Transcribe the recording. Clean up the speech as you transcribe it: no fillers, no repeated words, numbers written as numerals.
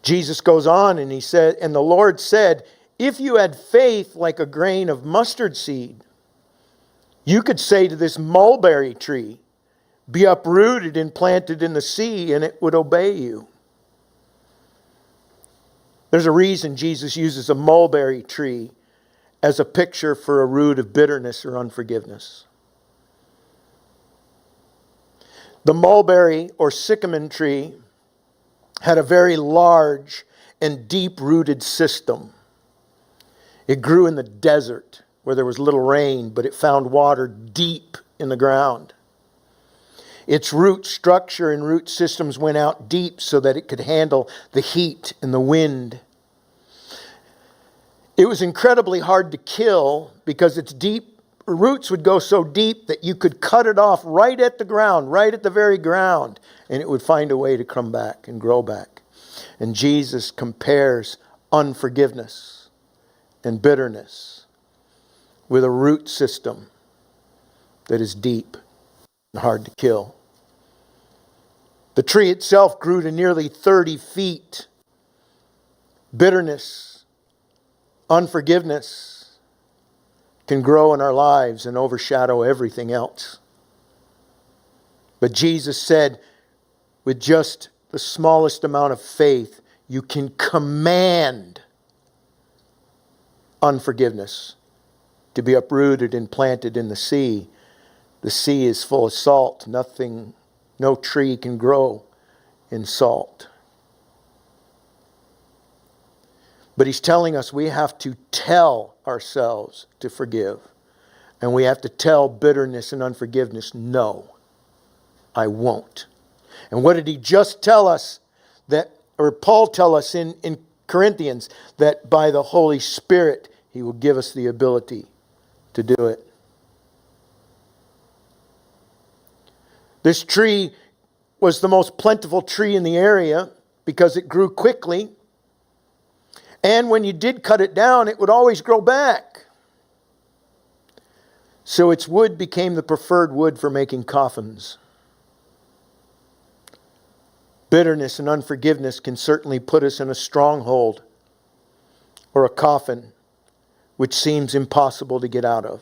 Jesus goes on and he said, and the Lord said, if you had faith like a grain of mustard seed, you could say to this mulberry tree, be uprooted and planted in the sea, and it would obey you. There's a reason Jesus uses a mulberry tree as a picture for a root of bitterness or unforgiveness. The mulberry or sycamore tree had a very large and deep-rooted system. It grew in the desert where there was little rain, but it found water deep in the ground. Its root structure and root systems went out deep so that it could handle the heat and the wind. It was incredibly hard to kill because its deep roots would go so deep that you could cut it off right at the ground, right at the very ground, and it would find a way to come back and grow back. And Jesus compares unforgiveness and bitterness with a root system that is deep and hard to kill. The tree itself grew to nearly 30 feet. Bitterness, unforgiveness can grow in our lives and overshadow everything else. But Jesus said, with just the smallest amount of faith, you can command unforgiveness to be uprooted and planted in the sea. The sea is full of salt. No tree can grow in salt. But he's telling us we have to tell ourselves to forgive. And we have to tell bitterness and unforgiveness, no, I won't. And what did he just tell us or Paul tell us in Corinthians? That by the Holy Spirit, he will give us the ability to do it. This tree was the most plentiful tree in the area because it grew quickly. And when you did cut it down, it would always grow back. So its wood became the preferred wood for making coffins. Bitterness and unforgiveness can certainly put us in a stronghold or a coffin which seems impossible to get out of.